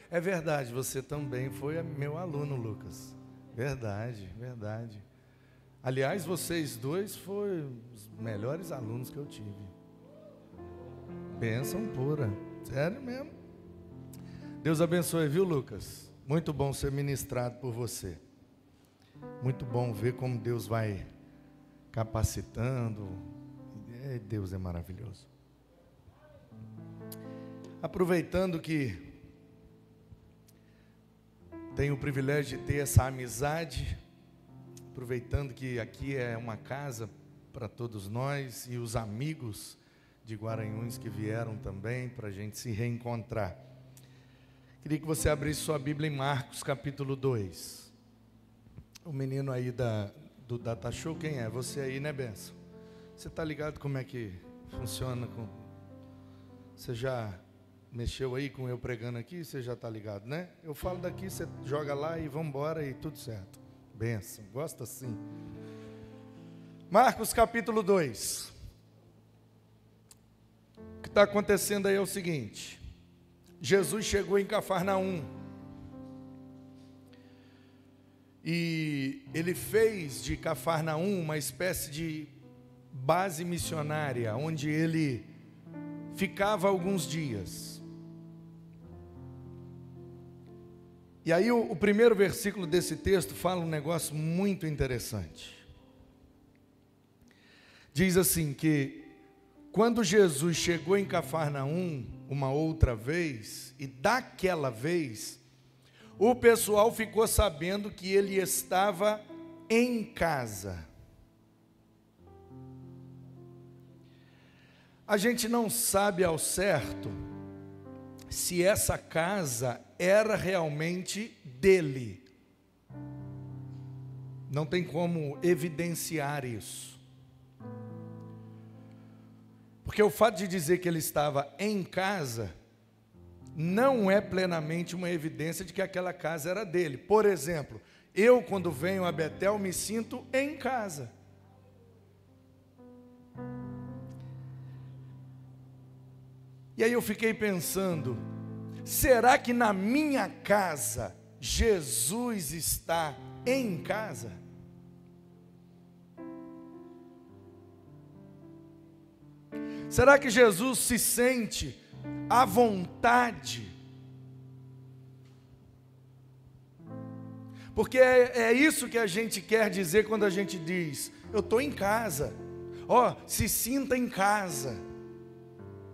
É verdade, você também foi meu aluno, Lucas. Verdade, verdade. Aliás, vocês dois foram os melhores alunos que eu tive. Bênção pura. Sério mesmo. Deus abençoe, viu, Lucas? Muito bom ser ministrado por você. Muito bom ver como Deus vai capacitando. Deus é maravilhoso. Aproveitando que tenho o privilégio de ter essa amizade, aproveitando que aqui é uma casa para todos nós e os amigos de Guaranhuns que vieram também para a gente se reencontrar. Queria que você abrisse sua Bíblia em Marcos capítulo 2. O menino aí do Data Show, quem é? Você aí, né, Benção? Você está ligado como é que funciona? Você já mexeu aí com eu pregando aqui? Você já está ligado, né? Eu falo daqui, você joga lá e vamos embora e tudo certo. Benção, gosta assim. Marcos capítulo 2. O que está acontecendo aí é o seguinte. Jesus chegou em Cafarnaum. E ele fez de Cafarnaum uma espécie de base missionária, onde ele ficava alguns dias. E aí o primeiro versículo desse texto fala um negócio muito interessante. Diz assim que quando Jesus chegou em Cafarnaum uma outra vez, e daquela vez, o pessoal ficou sabendo que ele estava em casa. A gente não sabe ao certo se essa casa era realmente dele. Não tem como evidenciar isso. Porque o fato de dizer que ele estava em casa não é plenamente uma evidência de que aquela casa era dele. Por exemplo, eu quando venho a Betel me sinto em casa. E aí eu fiquei pensando, será que na minha casa Jesus está em casa? Será que Jesus se sente à vontade? Porque é isso que a gente quer dizer quando a gente diz, eu estou em casa. Ó, se sinta em casa.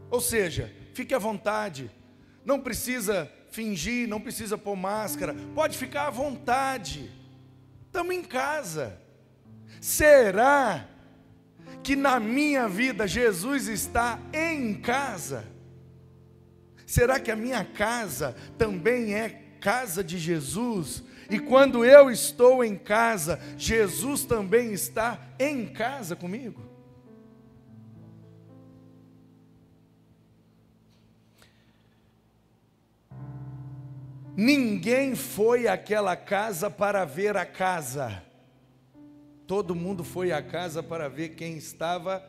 Ou seja, fique à vontade, não precisa fingir, não precisa pôr máscara, pode ficar à vontade, estamos em casa. Será que na minha vida Jesus está em casa? Será que a minha casa também é casa de Jesus? E quando eu estou em casa, Jesus também está em casa comigo? Ninguém foi àquela casa para ver a casa. Todo mundo foi à casa para ver quem estava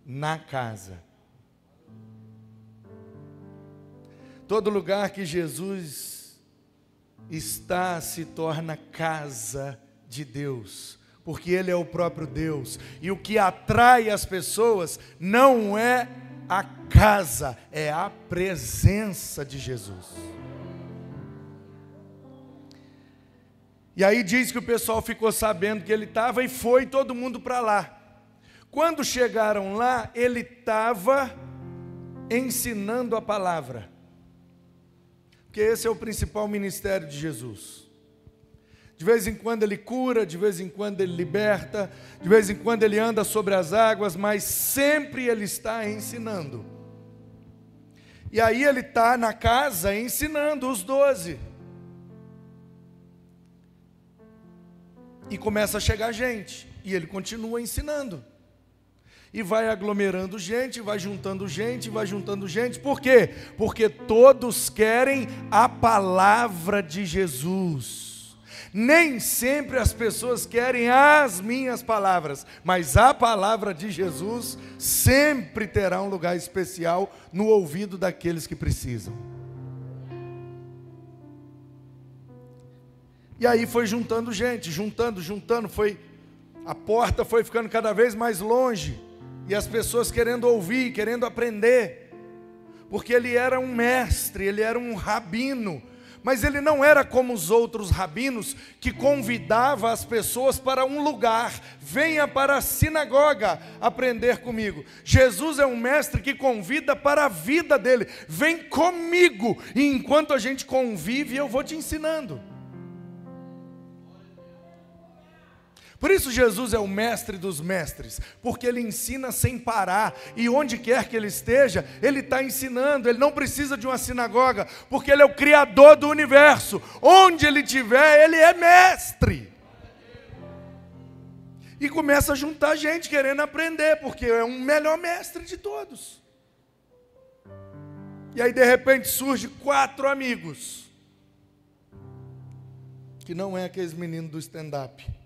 na casa. Todo lugar que Jesus está se torna casa de Deus, porque Ele é o próprio Deus. E o que atrai as pessoas não é a casa, é a presença de Jesus. E aí diz que o pessoal ficou sabendo que ele estava e foi todo mundo para lá. Quando chegaram lá, ele estava ensinando a palavra. Porque esse é o principal ministério de Jesus. De vez em quando ele cura, de vez em quando ele liberta, de vez em quando ele anda sobre as águas, mas sempre ele está ensinando. E aí ele está na casa ensinando os 12. E começa a chegar gente, e ele continua ensinando. E vai aglomerando gente, vai juntando gente, vai juntando gente. Por quê? Porque todos querem a palavra de Jesus. Nem sempre as pessoas querem as minhas palavras, mas a palavra de Jesus sempre terá um lugar especial no ouvido daqueles que precisam. E aí foi juntando gente, juntando, a porta foi ficando cada vez mais longe, e as pessoas querendo ouvir, querendo aprender, porque ele era um mestre, ele era um rabino, mas ele não era como os outros rabinos, que convidava as pessoas para um lugar, venha para a sinagoga aprender comigo. Jesus é um mestre que convida para a vida dele, vem comigo, e enquanto a gente convive, eu vou te ensinando. Por isso Jesus é o mestre dos mestres, porque ele ensina sem parar, e onde quer que ele esteja, ele está ensinando. Ele não precisa de uma sinagoga, porque ele é o criador do universo. Onde ele estiver, ele é mestre. E começa a juntar gente querendo aprender, porque é o melhor mestre de todos. E aí de repente surge 4 amigos, que não é aqueles meninos do stand-up.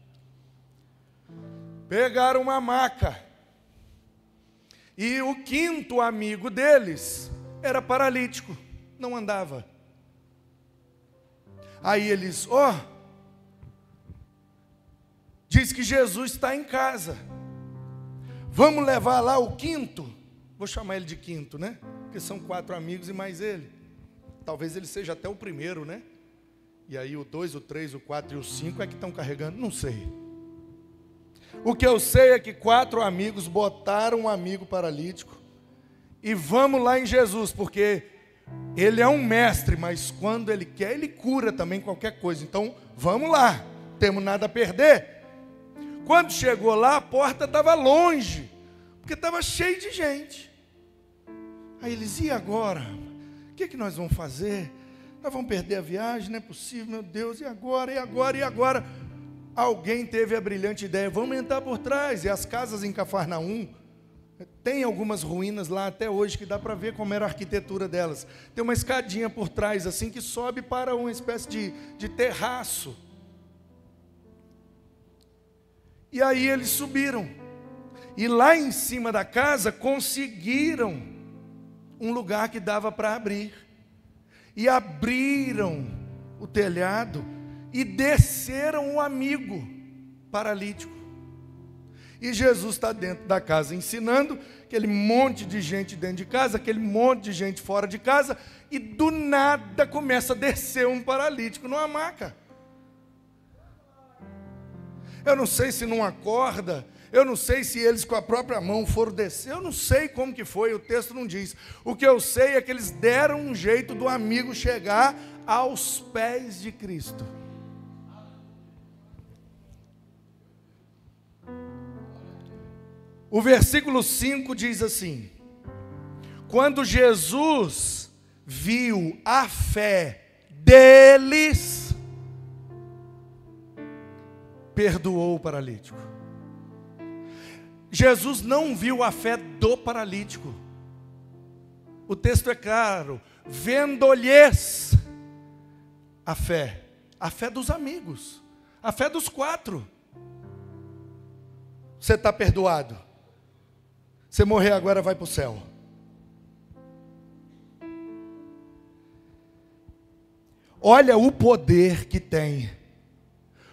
Pegaram uma maca, e o 5º amigo deles era paralítico, não andava. Aí eles, diz que Jesus está em casa, vamos levar lá o 5º, vou chamar ele de 5º, né? Porque são 4 amigos e mais ele, talvez ele seja até o primeiro, né? E aí o 2, o 3, o 4 e o 5 é que estão carregando, não sei. O que eu sei é que 4 amigos botaram um amigo paralítico e vamos lá em Jesus, porque ele é um mestre, mas quando ele quer, ele cura também qualquer coisa. Então, vamos lá, não temos nada a perder. Quando chegou lá, a porta estava longe, porque estava cheio de gente. Aí eles, e agora? O que nós vamos fazer? Nós vamos perder a viagem? Não é possível, meu Deus, e agora, e agora, e agora? Alguém teve a brilhante ideia, vamos entrar por trás. E as casas em Cafarnaum, tem algumas ruínas lá até hoje, que dá para ver como era a arquitetura delas. Tem uma escadinha por trás, assim, que sobe para uma espécie de terraço. E aí eles subiram. E lá em cima da casa, conseguiram um lugar que dava para abrir. E abriram o telhado, e desceram um amigo paralítico. E Jesus está dentro da casa ensinando, aquele monte de gente dentro de casa, aquele monte de gente fora de casa, e do nada começa a descer um paralítico numa maca. Eu não sei se numa corda, eu não sei se eles com a própria mão foram descer, eu não sei como que foi, o texto não diz. O que eu sei é que eles deram um jeito do amigo chegar aos pés de Cristo. O versículo 5 diz assim: quando Jesus viu a fé deles, perdoou o paralítico. Jesus não viu a fé do paralítico. O texto é claro, vendo-lhes a fé dos amigos, a fé dos 4. Você está perdoado. Você morrer agora, vai para o céu. Olha o poder que tem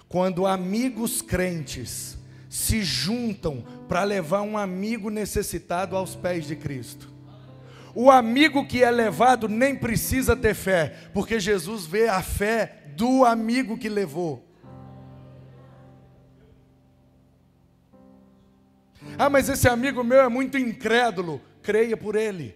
quando amigos crentes se juntam para levar um amigo necessitado aos pés de Cristo. O amigo que é levado nem precisa ter fé, porque Jesus vê a fé do amigo que levou. Ah, mas esse amigo meu é muito incrédulo. Creia por ele.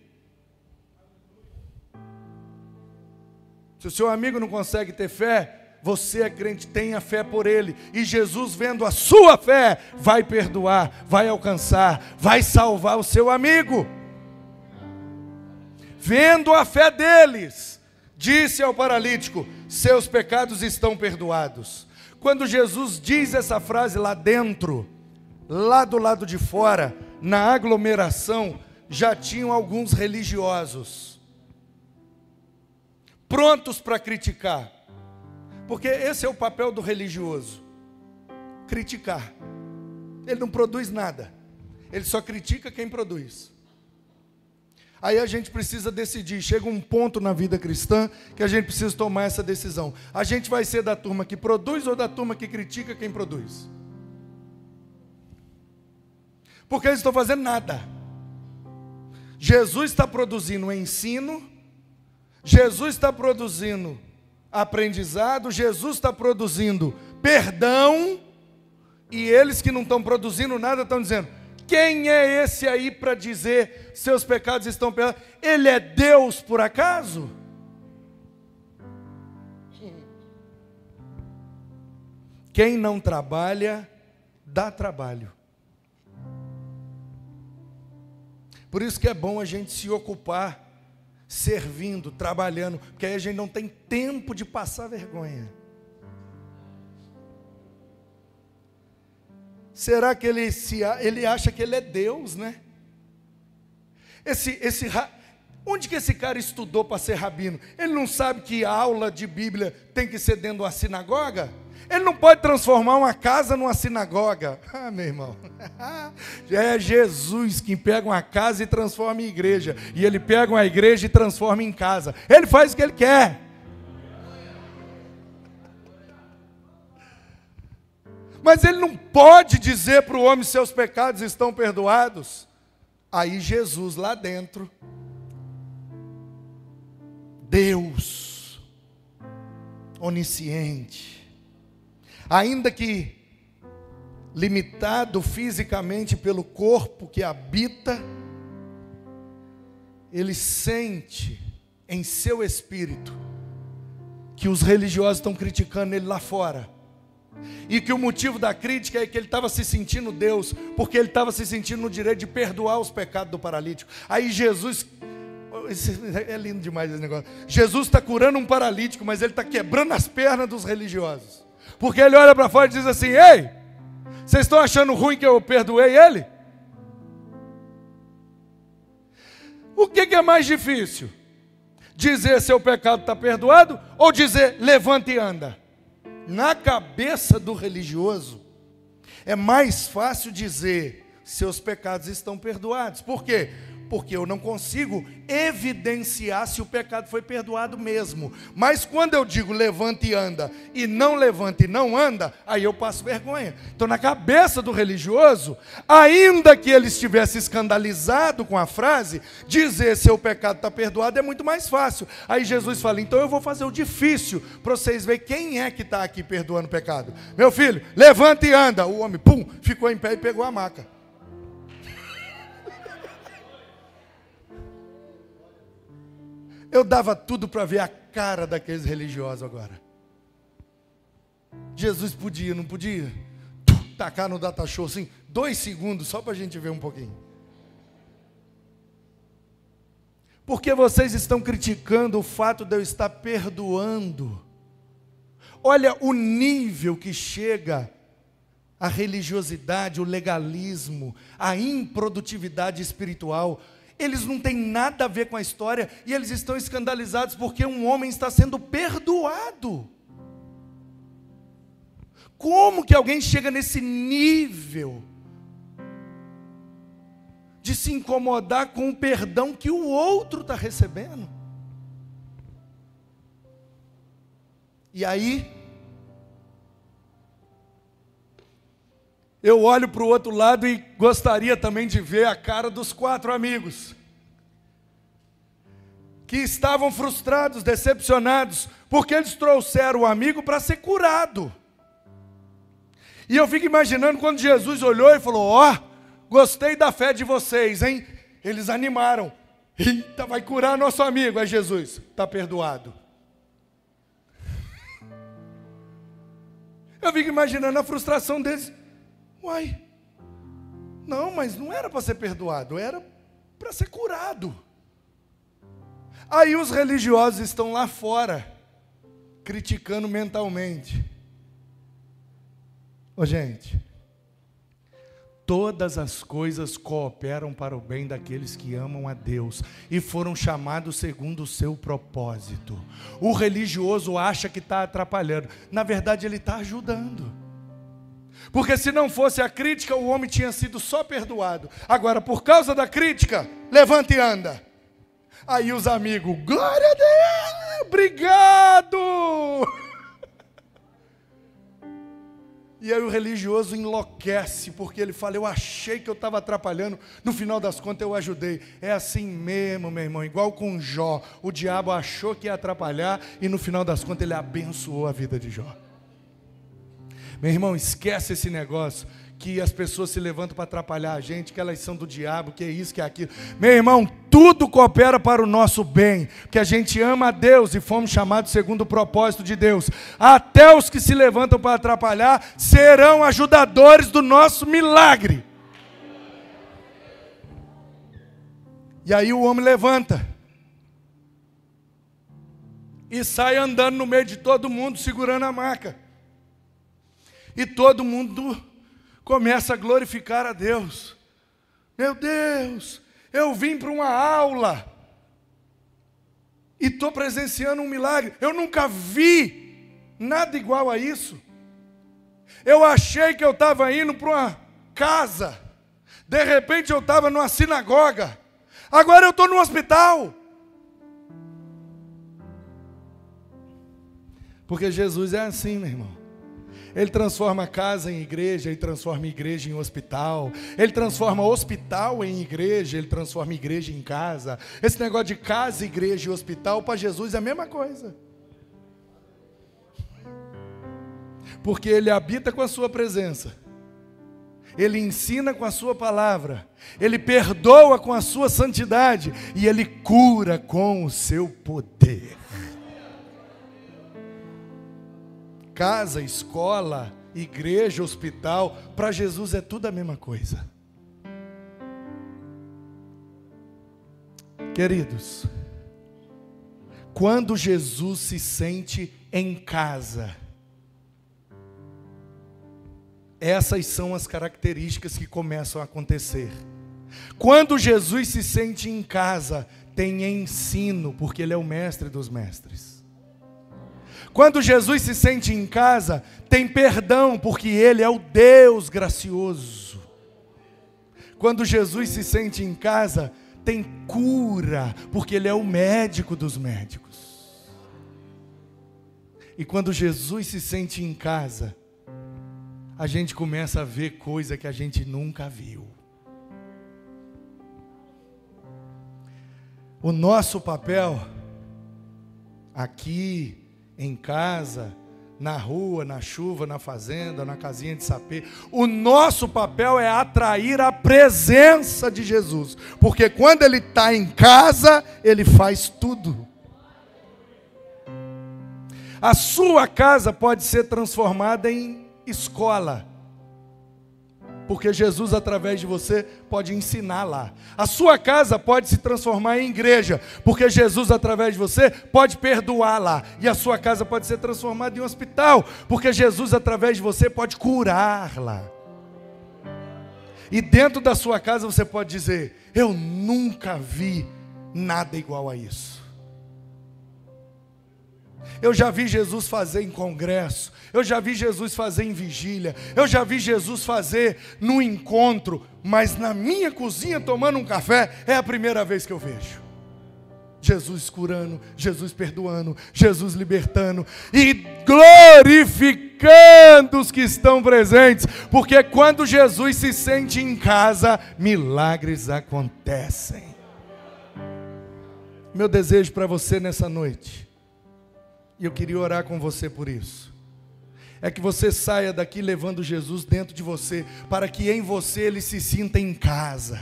Se o seu amigo não consegue ter fé, você é crente, tenha fé por ele. E Jesus, vendo a sua fé, vai perdoar, vai alcançar, vai salvar o seu amigo. Vendo a fé deles, disse ao paralítico: seus pecados estão perdoados. Quando Jesus diz essa frase lá dentro, lá do lado de fora, na aglomeração, já tinham alguns religiosos prontos para criticar. Porque esse é o papel do religioso: criticar. Ele não produz nada, ele só critica quem produz. Aí a gente precisa decidir, chega um ponto na vida cristã que a gente precisa tomar essa decisão. A gente vai ser da turma que produz ou da turma que critica quem produz? Porque eles estão fazendo nada. Jesus está produzindo ensino, Jesus está produzindo aprendizado, Jesus está produzindo perdão, e eles que não estão produzindo nada estão dizendo: quem é esse aí para dizer seus pecados estão perdoados? Ele é Deus por acaso? Quem não trabalha, dá trabalho. Por isso que é bom a gente se ocupar, servindo, trabalhando, porque aí a gente não tem tempo de passar vergonha. Será que ele acha que ele é Deus, né? Onde que esse cara estudou para ser rabino? Ele não sabe que a aula de Bíblia tem que ser dentro de uma sinagoga? Ele não pode transformar uma casa numa sinagoga. Ah, meu irmão, é Jesus que pega uma casa e transforma em igreja, e ele pega uma igreja e transforma em casa. Ele faz o que ele quer. Mas ele não pode dizer para o homem: seus pecados estão perdoados. Aí Jesus lá dentro, Deus onisciente, ainda que limitado fisicamente pelo corpo que habita, ele sente em seu espírito que os religiosos estão criticando ele lá fora, e que o motivo da crítica é que ele estava se sentindo Deus, porque ele estava se sentindo no direito de perdoar os pecados do paralítico. Aí Jesus, é lindo demais esse negócio, Jesus está curando um paralítico, mas ele está quebrando as pernas dos religiosos, porque ele olha para fora e diz assim: ei, vocês estão achando ruim que eu perdoei ele? O que é mais difícil? Dizer seu pecado está perdoado, ou dizer levanta e anda? Na cabeça do religioso, é mais fácil dizer seus pecados estão perdoados. Por quê? Porque eu não consigo evidenciar se o pecado foi perdoado mesmo. Mas quando eu digo levanta e anda, e não levanta e não anda, aí eu passo vergonha. Então, na cabeça do religioso, ainda que ele estivesse escandalizado com a frase, dizer seu pecado está perdoado é muito mais fácil. Aí Jesus fala: então eu vou fazer o difícil, para vocês verem quem é que está aqui perdoando o pecado. Meu filho, levanta e anda. O homem, pum, ficou em pé e pegou a maca. Eu dava tudo para ver a cara daqueles religiosos agora. Jesus podia, não podia? Tacar no data show assim, 2 segundos, só para a gente ver um pouquinho. Porque vocês estão criticando o fato de eu estar perdoando. Olha o nível que chega a religiosidade, o legalismo, a improdutividade espiritual. Eles não têm nada a ver com a história, e eles estão escandalizados porque um homem está sendo perdoado. Como que alguém chega nesse nível de se incomodar com o perdão que o outro está recebendo? E aí, eu olho para o outro lado e gostaria também de ver a cara dos 4 amigos que estavam frustrados, decepcionados, porque eles trouxeram o amigo para ser curado. E eu fico imaginando quando Jesus olhou e falou: ó, gostei da fé de vocês, hein? Eles animaram. Eita, vai curar nosso amigo. Aí Jesus, está perdoado. Eu fico imaginando a frustração deles. Uai, não, mas não era para ser perdoado, era para ser curado. Aí os religiosos estão lá fora, criticando mentalmente. Ô gente, todas as coisas cooperam para o bem daqueles que amam a Deus e foram chamados segundo o seu propósito. O religioso acha que está atrapalhando, na verdade ele está ajudando. Porque se não fosse a crítica, o homem tinha sido só perdoado. Agora, por causa da crítica, levanta e anda. Aí os amigos, glória a Deus, obrigado. E aí o religioso enlouquece, porque ele fala, eu achei que eu estava atrapalhando, no final das contas eu ajudei. É assim mesmo, meu irmão, igual com Jó. O diabo achou que ia atrapalhar e no final das contas ele abençoou a vida de Jó. Meu irmão, esquece esse negócio que as pessoas se levantam para atrapalhar a gente, que elas são do diabo, que é isso, que é aquilo. Meu irmão, tudo coopera para o nosso bem, porque a gente ama a Deus e fomos chamados segundo o propósito de Deus. Até os que se levantam para atrapalhar serão ajudadores do nosso milagre. E aí o homem levanta e sai andando no meio de todo mundo, segurando a maca. E todo mundo começa a glorificar a Deus. Meu Deus, eu vim para uma aula e estou presenciando um milagre. Eu nunca vi nada igual a isso. Eu achei que eu estava indo para uma casa, de repente eu estava numa sinagoga, agora eu estou no hospital. Porque Jesus é assim, meu irmão. Ele transforma a casa em igreja, ele transforma a igreja em hospital, ele transforma hospital em igreja, ele transforma igreja em casa. Esse negócio de casa, igreja e hospital, para Jesus é a mesma coisa. Porque ele habita com a sua presença, ele ensina com a sua palavra, ele perdoa com a sua santidade e ele cura com o seu poder. Casa, escola, igreja, hospital, para Jesus é tudo a mesma coisa. Queridos, quando Jesus se sente em casa, essas são as características que começam a acontecer. Quando Jesus se sente em casa, tem ensino, porque Ele é o mestre dos mestres. Quando Jesus se sente em casa, tem perdão, porque Ele é o Deus gracioso. Quando Jesus se sente em casa, tem cura, porque Ele é o médico dos médicos. E quando Jesus se sente em casa, a gente começa a ver coisa que a gente nunca viu. O nosso papel aqui, em casa, na rua, na chuva, na fazenda, na casinha de sapê, o nosso papel é atrair a presença de Jesus, porque quando Ele está em casa, Ele faz tudo. A sua casa pode ser transformada em escola, porque Jesus através de você pode ensinar lá. A sua casa pode se transformar em igreja, porque Jesus através de você pode perdoar lá. E a sua casa pode ser transformada em um hospital, porque Jesus através de você pode curar lá. E dentro da sua casa você pode dizer, eu nunca vi nada igual a isso. Eu já vi Jesus fazer em congresso, eu já vi Jesus fazer em vigília, eu já vi Jesus fazer num encontro, mas na minha cozinha tomando um café é a primeira vez que eu vejo. Jesus curando, Jesus perdoando, Jesus libertando e glorificando os que estão presentes, porque quando Jesus se sente em casa, milagres acontecem. Meu desejo para você nessa noite, e eu queria orar com você por isso, é que você saia daqui levando Jesus dentro de você, para que em você Ele se sinta em casa.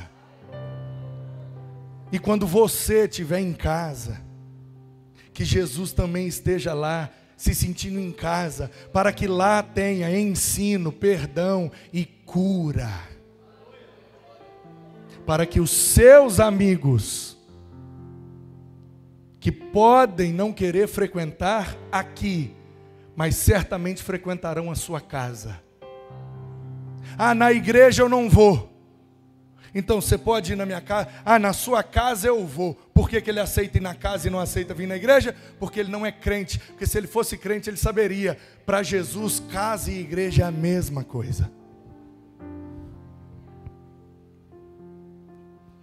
E quando você estiver em casa, que Jesus também esteja lá, se sentindo em casa, para que lá tenha ensino, perdão e cura. Para que os seus amigos, que podem não querer frequentar aqui, mas certamente frequentarão a sua casa. Ah, na igreja eu não vou. Então você pode ir na minha casa. Ah, na sua casa eu vou. Por que ele aceita ir na casa e não aceita vir na igreja? Porque ele não é crente. Porque se ele fosse crente, ele saberia. Para Jesus, casa e igreja é a mesma coisa.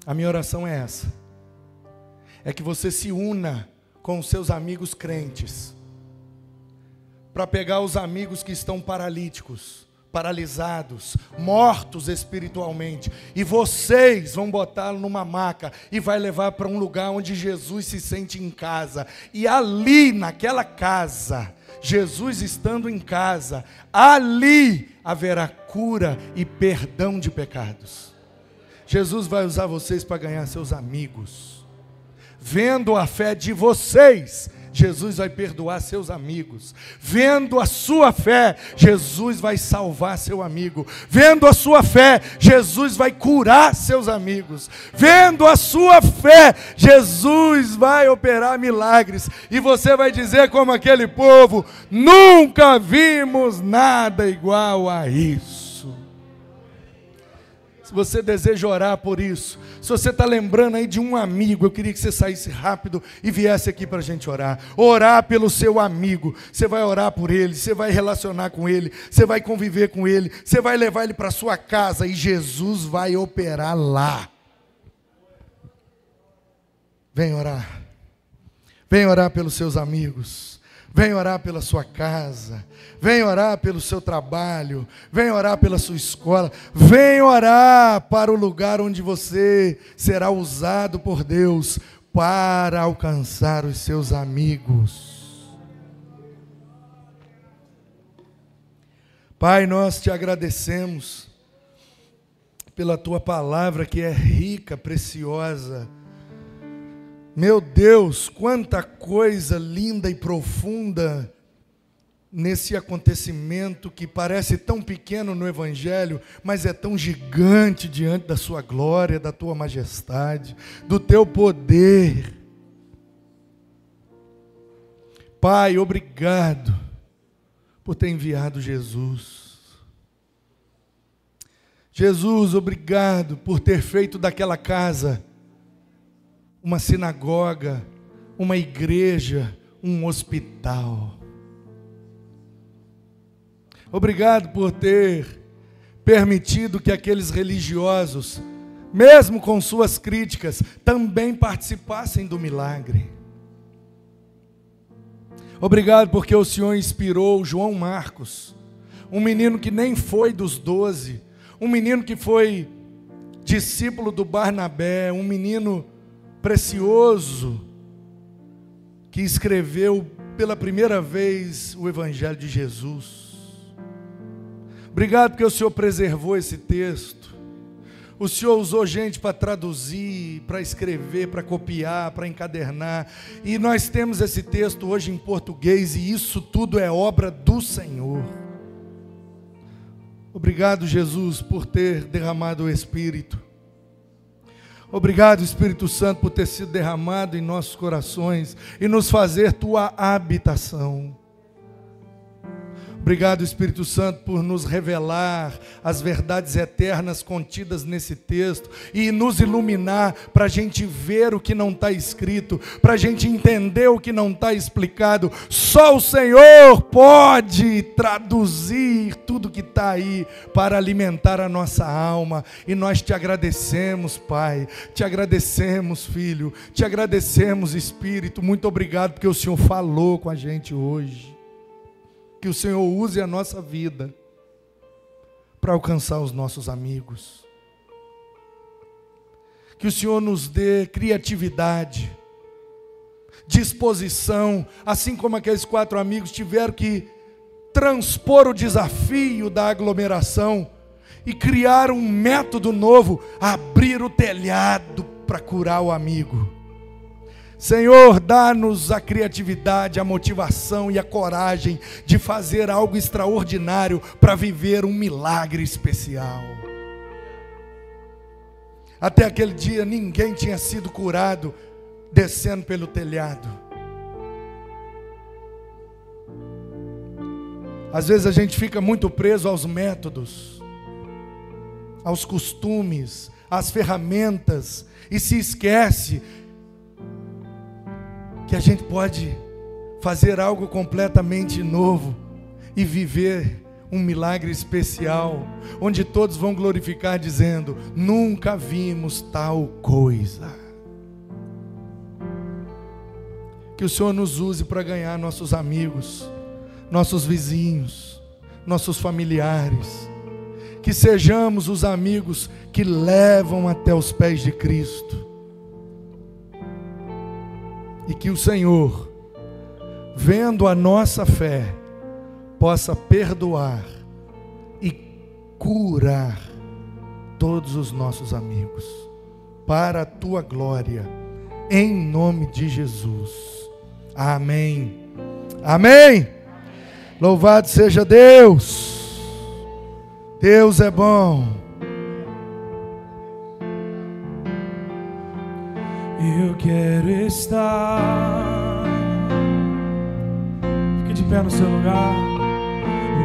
A minha oração é essa. É que você se una com os seus amigos crentes. Para pegar os amigos que estão paralíticos, paralisados, mortos espiritualmente, e vocês vão botá-lo numa maca e vai levar para um lugar onde Jesus se sente em casa. E ali, naquela casa, Jesus estando em casa, ali haverá cura e perdão de pecados. Jesus vai usar vocês para ganhar seus amigos. Vendo a fé de vocês, Jesus vai perdoar seus amigos. Vendo a sua fé, Jesus vai salvar seu amigo. Vendo a sua fé, Jesus vai curar seus amigos. Vendo a sua fé, Jesus vai operar milagres. E você vai dizer como aquele povo: nunca vimos nada igual a isso. Se você deseja orar por isso, se você está lembrando aí de um amigo, eu queria que você saísse rápido e viesse aqui para a gente orar. Orar pelo seu amigo. Você vai orar por ele, você vai relacionar com ele, você vai conviver com ele, você vai levar ele para a sua casa e Jesus vai operar lá. Vem orar. Vem orar pelos seus amigos. Vem orar pela sua casa, vem orar pelo seu trabalho, vem orar pela sua escola, vem orar para o lugar onde você será usado por Deus para alcançar os seus amigos. Pai, nós te agradecemos pela tua palavra que é rica, preciosa. Meu Deus, quanta coisa linda e profunda nesse acontecimento que parece tão pequeno no Evangelho, mas é tão gigante diante da sua glória, da tua majestade, do teu poder. Pai, obrigado por ter enviado Jesus. Jesus, obrigado por ter feito daquela casa uma sinagoga, uma igreja, um hospital. Obrigado por ter permitido que aqueles religiosos, mesmo com suas críticas, também participassem do milagre. Obrigado porque o Senhor inspirou João Marcos, um menino que nem foi dos 12, um menino que foi discípulo do Barnabé, um menino precioso, que escreveu pela primeira vez o Evangelho de Jesus. Obrigado porque o Senhor preservou esse texto. O Senhor usou gente para traduzir, para escrever, para copiar, para encadernar. E nós temos esse texto hoje em português, e isso tudo é obra do Senhor. Obrigado, Jesus, por ter derramado o Espírito. Obrigado, Espírito Santo, por ter sido derramado em nossos corações e nos fazer tua habitação. Obrigado, Espírito Santo, por nos revelar as verdades eternas contidas nesse texto e nos iluminar para a gente ver o que não está escrito, para a gente entender o que não está explicado. Só o Senhor pode traduzir tudo que está aí para alimentar a nossa alma. E nós te agradecemos, Pai, te agradecemos, Filho, te agradecemos, Espírito. Muito obrigado porque o Senhor falou com a gente hoje. Que o Senhor use a nossa vida para alcançar os nossos amigos. Que o Senhor nos dê criatividade, disposição, assim como aqueles 4 amigos tiveram que transpor o desafio da aglomeração e criar um método novo, abrir o telhado para curar o amigo. Senhor, dá-nos a criatividade, a motivação e a coragem de fazer algo extraordinário para viver um milagre especial. Até aquele dia ninguém tinha sido curado descendo pelo telhado. Às vezes a gente fica muito preso aos métodos. aos costumes, às ferramentas, e se esquece que a gente pode fazer algo completamente novo e viver um milagre especial, onde todos vão glorificar dizendo: nunca vimos tal coisa. Que o Senhor nos use para ganhar nossos amigos, nossos vizinhos, nossos familiares, que sejamos os amigos que levam até os pés de Cristo, e que o Senhor, vendo a nossa fé, possa perdoar e curar todos os nossos amigos, para a tua glória, em nome de Jesus. Amém. Amém. Louvado seja Deus. Deus é bom. Eu quero estar. Fique de pé no seu lugar.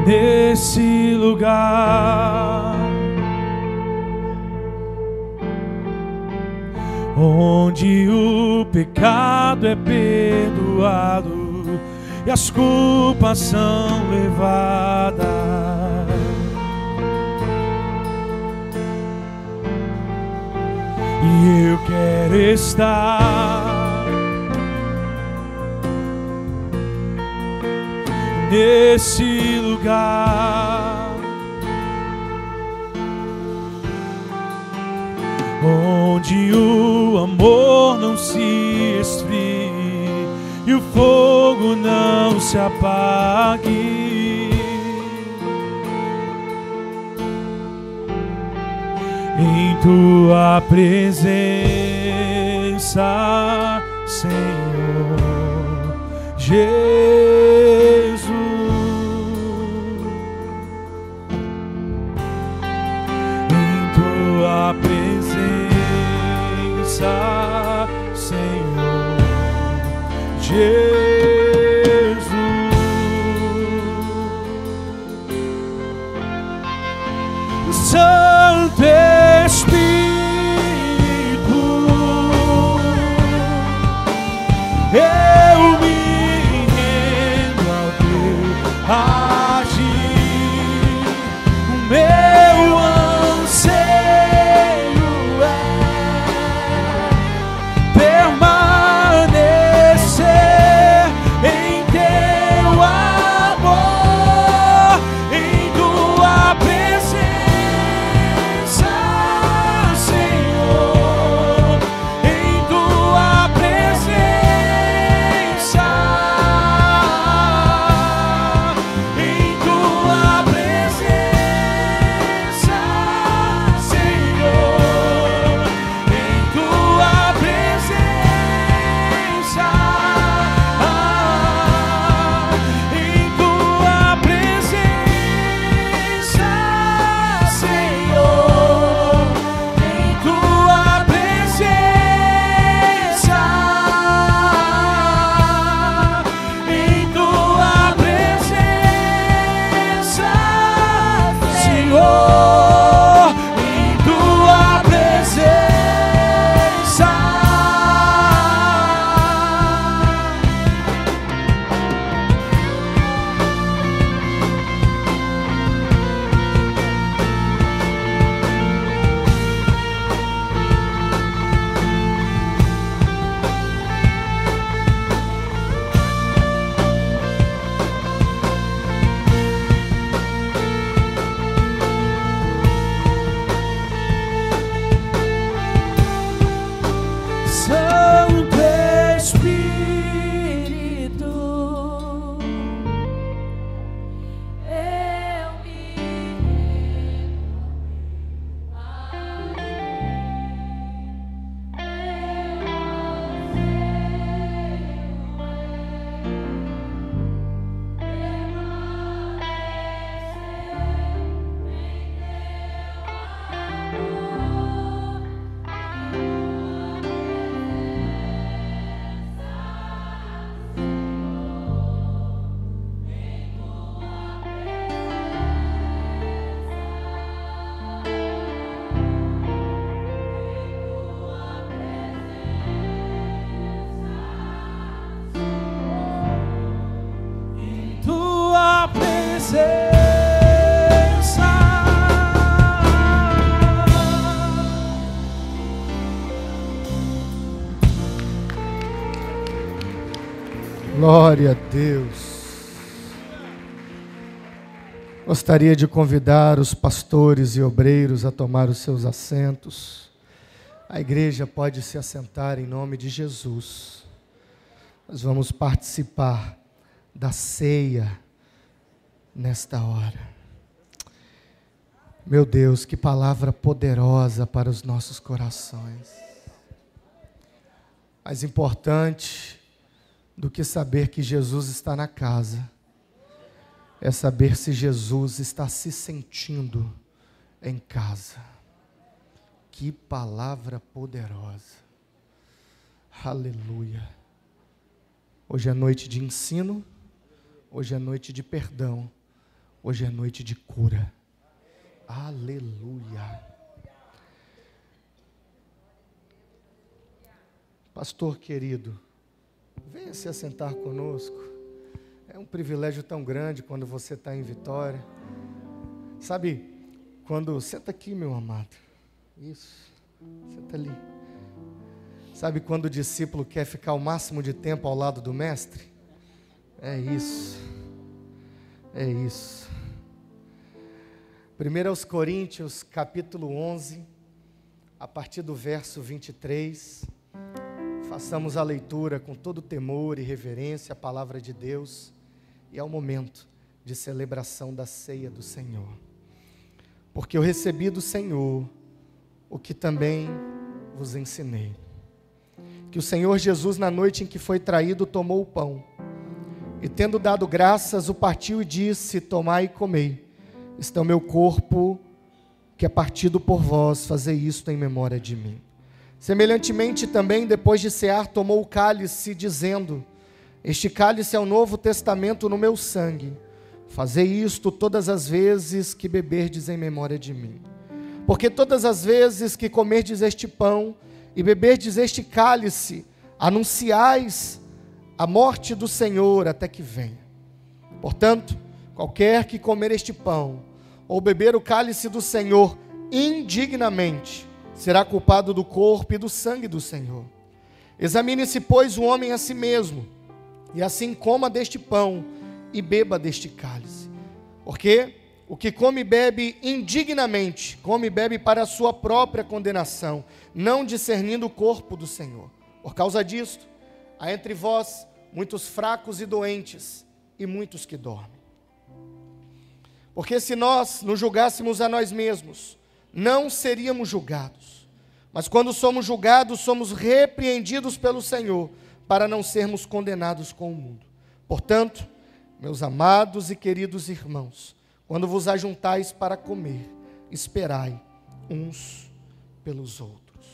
Nesse lugar onde o pecado é perdoado e as culpas são levadas. E eu quero estar nesse lugar onde o amor não se esfrie e o fogo não se apague. Em tua presença, Senhor Jesus, em tua presença, Senhor Jesus. Santo Espírito, eu me rendo ao teu agir. O meu anseio é permanecer Glória a Deus. Gostaria de convidar os pastores e obreiros a tomar os seus assentos. A igreja pode se assentar em nome de Jesus. Nós vamos participar da ceia nesta hora. Meu Deus, que palavra poderosa para os nossos corações. Mais importante do que saber que Jesus está na casa, é saber se Jesus está se sentindo em casa. Que palavra poderosa. Aleluia. Hoje é noite de ensino, hoje é noite de perdão, hoje é noite de cura. Aleluia. Pastor querido, venha se assentar conosco. É um privilégio tão grande quando você está em Vitória. Sabe, quando... Senta aqui, meu amado. Isso, senta ali. Sabe quando o discípulo quer ficar o máximo de tempo ao lado do mestre? É isso. É isso. 1 Coríntios, capítulo 11, a partir do verso 23... Façamos a leitura com todo temor e reverência à palavra de Deus, e é o momento de celebração da ceia do Senhor. Porque eu recebi do Senhor o que também vos ensinei. Que o Senhor Jesus, na noite em que foi traído, tomou o pão, e tendo dado graças, o partiu e disse: tomai e comei, este é o meu corpo, que é partido por vós, fazei isto em memória de mim. Semelhantemente também, depois de cear, tomou o cálice, dizendo: este cálice é o novo testamento no meu sangue. Fazei isto todas as vezes que beberdes em memória de mim. Porque todas as vezes que comerdes este pão e beberdes este cálice, anunciais a morte do Senhor até que venha. Portanto, qualquer que comer este pão ou beber o cálice do Senhor indignamente, será culpado do corpo e do sangue do Senhor. Examine-se, pois, o homem a si mesmo, e assim coma deste pão e beba deste cálice. Porque o que come e bebe indignamente, come e bebe para a sua própria condenação, não discernindo o corpo do Senhor. Por causa disto, há entre vós muitos fracos e doentes, e muitos que dormem. Porque se nós nos julgássemos a nós mesmos, não seríamos julgados, mas quando somos julgados, somos repreendidos pelo Senhor, para não sermos condenados com o mundo. Portanto, meus amados e queridos irmãos, quando vos ajuntais para comer, esperai uns pelos outros.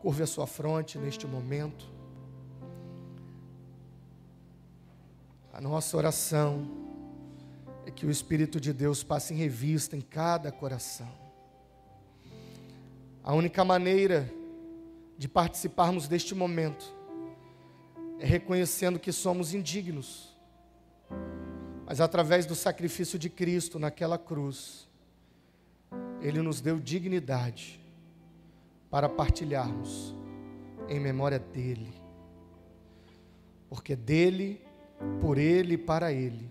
Curve a sua fronte neste momento. A nossa oração é que o Espírito de Deus passe em revista em cada coração. A única maneira de participarmos deste momento é reconhecendo que somos indignos, mas através do sacrifício de Cristo naquela cruz, Ele nos deu dignidade para partilharmos em memória dEle, porque dEle, por Ele e para Ele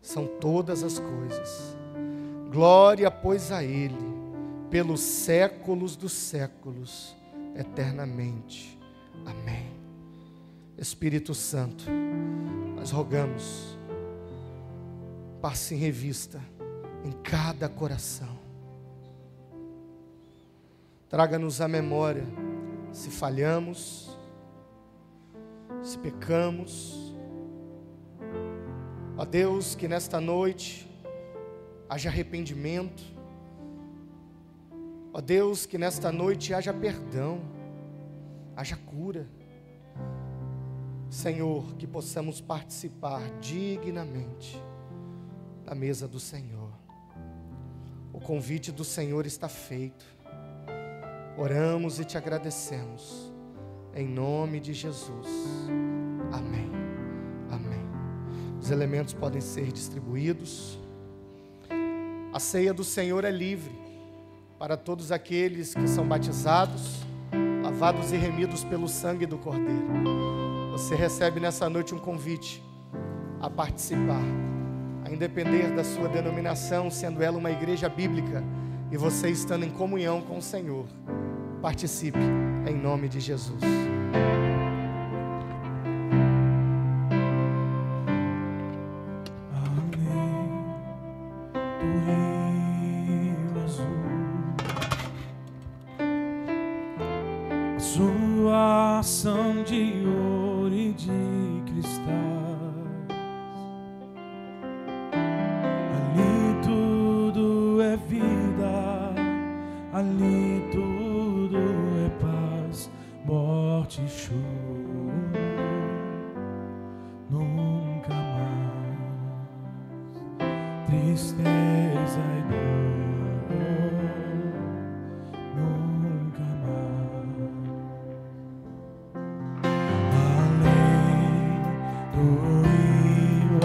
são todas as coisas. Glória, pois, a Ele, pelos séculos dos séculos, eternamente. Amém. Espírito Santo, nós rogamos, passe em revista em cada coração. Traga-nos à memória se falhamos, se pecamos. Ó Deus, que nesta noite haja arrependimento. Ó Deus, que nesta noite haja perdão, haja cura. Senhor, que possamos participar dignamente da mesa do Senhor. O convite do Senhor está feito. Oramos e te agradecemos. Em nome de Jesus. Amém. Amém. Os Os elementos podem ser distribuídos. A ceia do Senhor é livre para todos aqueles que são batizados, lavados e remidos pelo sangue do Cordeiro. Você recebe nessa noite um convite a participar, a independer da sua denominação, sendo ela uma igreja bíblica, e você estando em comunhão com o Senhor. Participe em nome de Jesus. Sua ação de ouro e de cristais, ali tudo é vida, ali tudo é paz, morte e choro, nunca mais, tristeza e dor, nunca mais. Além do rio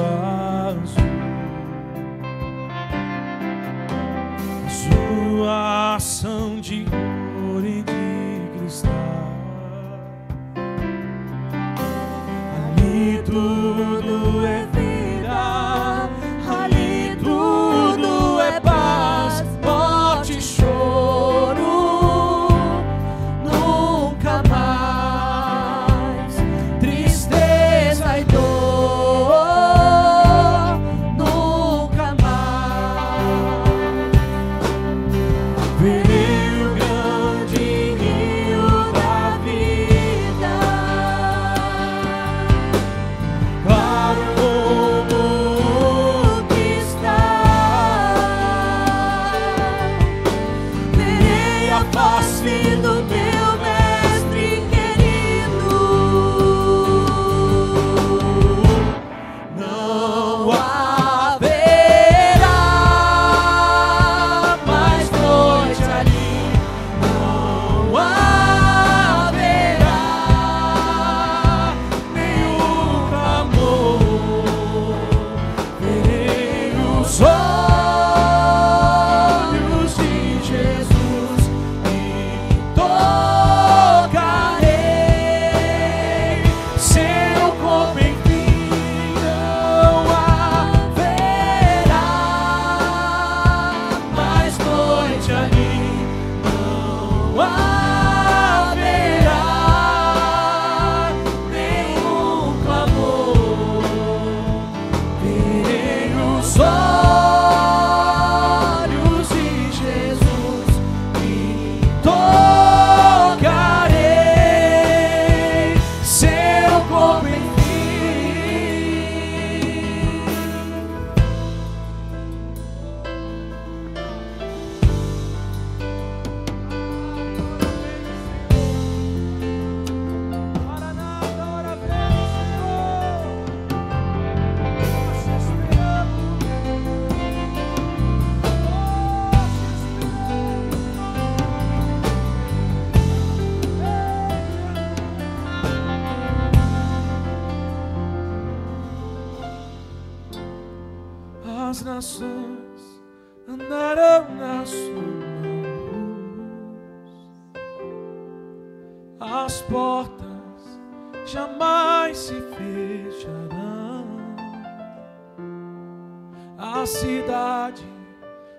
azul, sua ação de ouro e de cristal, ali tudo é vida, ali tudo é paz, morte e choro, nunca mais, tristeza e dor, nunca mais. Verei o grande rio da vida, claro como o cristal. Verei a face do meu mestre querido. Não haverá mais noite ali, não haverá nenhum clamor. Verei os olhos de Jesus e tocarei seu corpo, enfim não haverá mais noite ali, não haverá nenhum clamor. Verei os olhos de Jesus e tocarei seu corpo, enfim. Maranata, ora vem, Senhor. Nós te esperamos. As nações andarão na sua luz, as portas jamais se fecharão, a cidade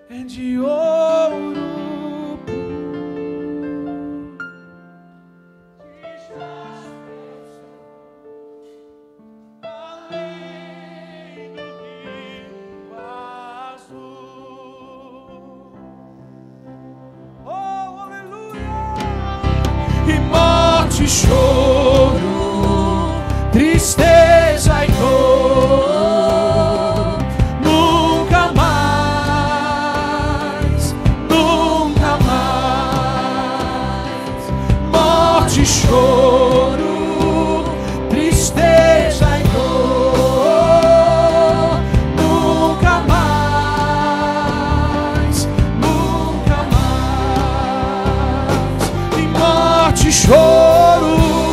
é de ouro puro, de jaspe, além do rio azul. Oh, aleluia! E morte e choro, tristeza e dor, nunca mais, nunca mais. Morte e choro, tristeza e dor, nunca mais, nunca mais. E morte e choro,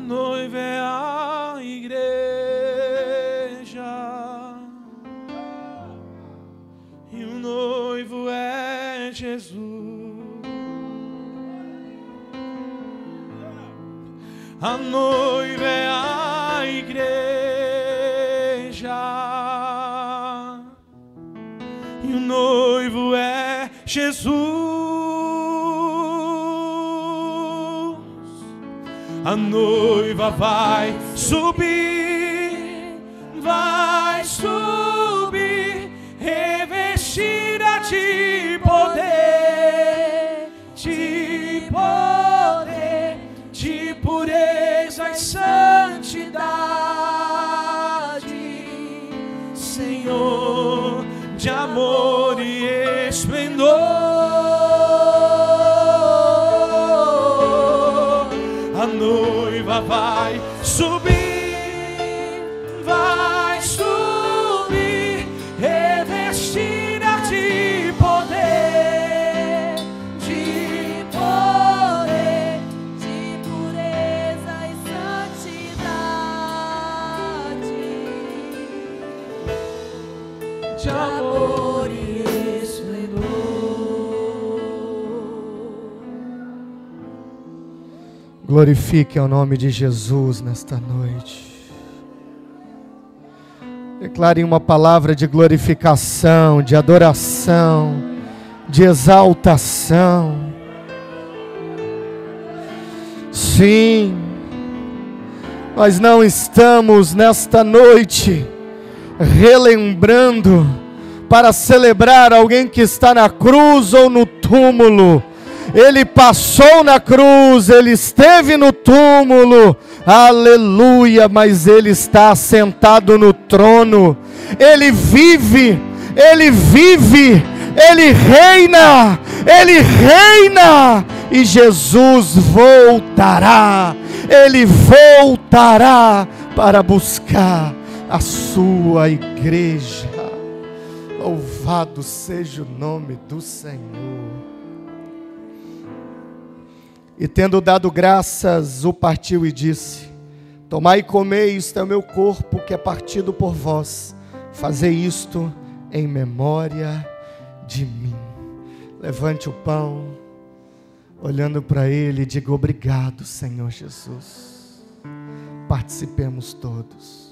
noiva é a igreja, e o noivo é Jesus. A noiva é a igreja, e o noivo é Jesus. A noiva vai subir, revestida de poder, de pureza e santidade, Senhor, de amor e esplendor. A noiva vai subir, revestida de poder, de pureza e santidade, de amor e esplendor. Glorifique o nome de Jesus nesta noite. Declare uma palavra de glorificação, de adoração, de exaltação. Sim, nós não estamos nesta noite relembrando para celebrar alguém que está na cruz ou no túmulo. Ele passou na cruz, ele esteve no túmulo, aleluia, mas ele está sentado no trono, ele vive, ele reina, e Jesus voltará, ele voltará para buscar a sua igreja. Louvado seja o nome do Senhor. E tendo dado graças, o partiu e disse: tomai e comei, isto é o meu corpo que é partido por vós, fazei isto em memória de mim. Levante o pão, olhando para ele, e diga: obrigado, Senhor Jesus. Participemos todos.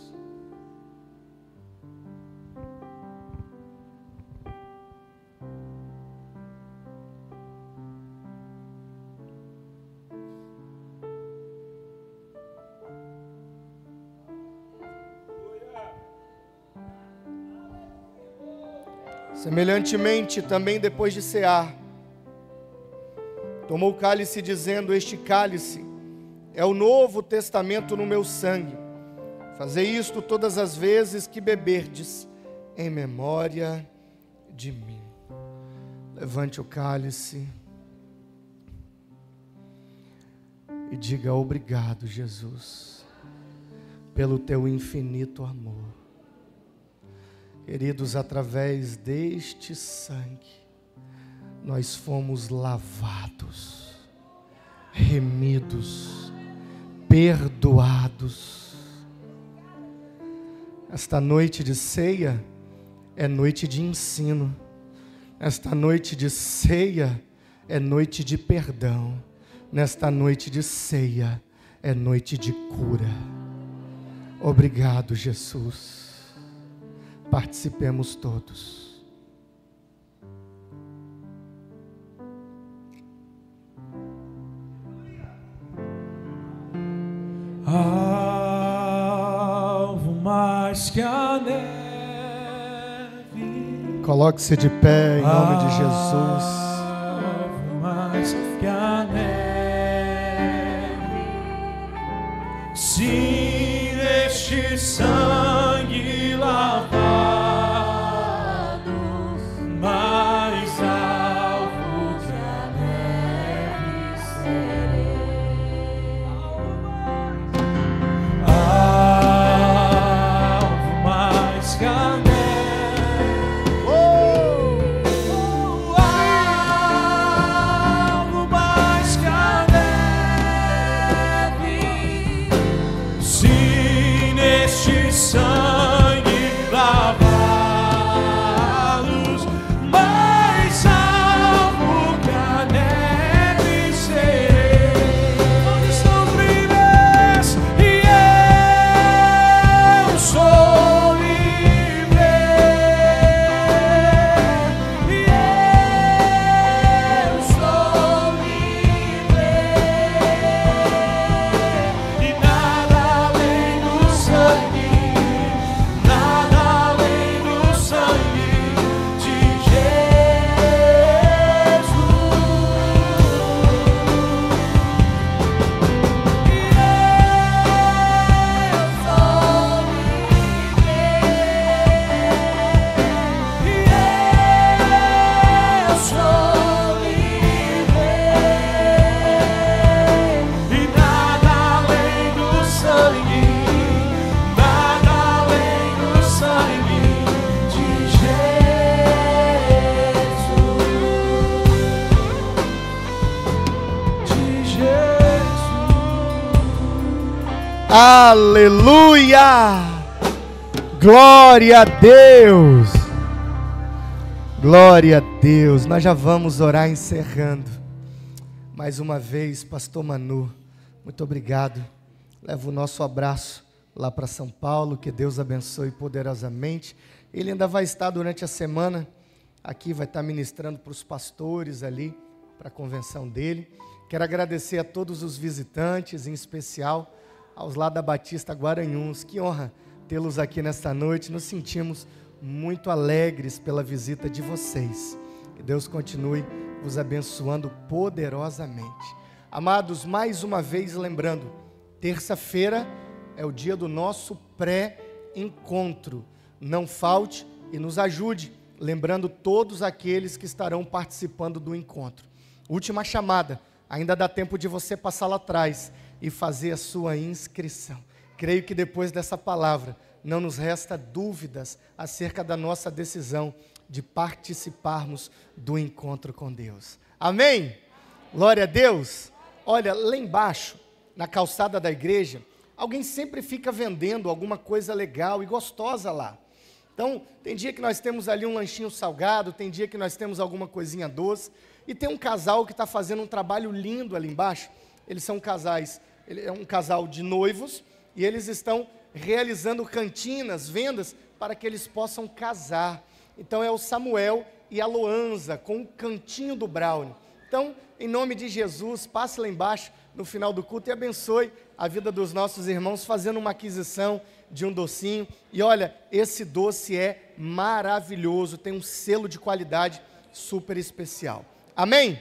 Semelhantemente, também depois de cear, tomou o cálice, dizendo: este cálice é o novo testamento no meu sangue. Fazei isto todas as vezes que beberdes, em memória de mim. Levante o cálice e diga: obrigado, Jesus, pelo teu infinito amor. Queridos, através deste sangue, nós fomos lavados, remidos, perdoados. Esta noite de ceia é noite de ensino. Esta noite de ceia é noite de perdão. Nesta noite de ceia é noite de cura. Obrigado, Jesus. Participemos todos. Alvo mais que a neve. Coloque-se de pé em nome de Jesus. Alvo mais que a neve. Sim, neste sangue lavado, mais alvo que a neve serei. Alvo mais que a neve. Alvo mais que a neve. Aleluia! Glória a Deus! Glória a Deus! Nós já vamos orar encerrando. Mais uma vez, Pastor Manu, muito obrigado. Leva o nosso abraço lá para São Paulo, que Deus abençoe poderosamente. Ele ainda vai estar durante a semana aqui, vai estar ministrando para os pastores ali, para a convenção dele. Quero agradecer a todos os visitantes, em especial aos lá da Batista Guaranhuns. Que honra tê-los aqui nesta noite. Nos sentimos muito alegres pela visita de vocês. Que Deus continue vos abençoando poderosamente. Amados, mais uma vez lembrando, terça-feira é o dia do nosso pré-encontro. Não falte e nos ajude, lembrando todos aqueles que estarão participando do encontro. Última chamada, ainda dá tempo de você passar lá atrás e fazer a sua inscrição. Creio que depois dessa palavra não nos resta dúvidas acerca da nossa decisão de participarmos do encontro com Deus. Amém? Glória a Deus. Olha, lá embaixo, na calçada da igreja, alguém sempre fica vendendo alguma coisa legal e gostosa lá. Então, tem dia que nós temos ali um lanchinho salgado, tem dia que nós temos alguma coisinha doce, e tem um casal que está fazendo um trabalho lindo ali embaixo. Eles são é um casal de noivos, e eles estão realizando cantinas, vendas, para que eles possam casar. Então, é o Samuel e a Loanza, com o cantinho do brownie. Então, em nome de Jesus, passe lá embaixo, no final do culto, e abençoe a vida dos nossos irmãos, fazendo uma aquisição de um docinho. E olha, esse doce é maravilhoso, tem um selo de qualidade super especial. Amém?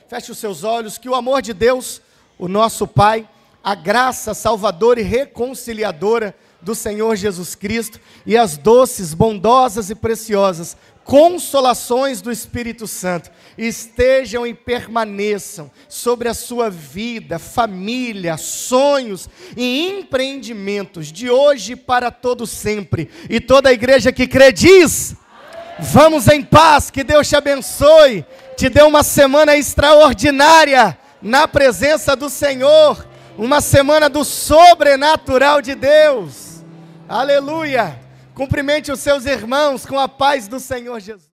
Feche os seus olhos, que o amor de Deus, o nosso Pai, a graça salvadora e reconciliadora do Senhor Jesus Cristo e as doces, bondosas e preciosas consolações do Espírito Santo estejam e permaneçam sobre a sua vida, família, sonhos e empreendimentos de hoje para todo sempre. E toda a igreja que crê diz: vamos em paz, que Deus te abençoe, te dê uma semana extraordinária na presença do Senhor, uma semana do sobrenatural de Deus. Aleluia! Cumprimente os seus irmãos com a paz do Senhor Jesus.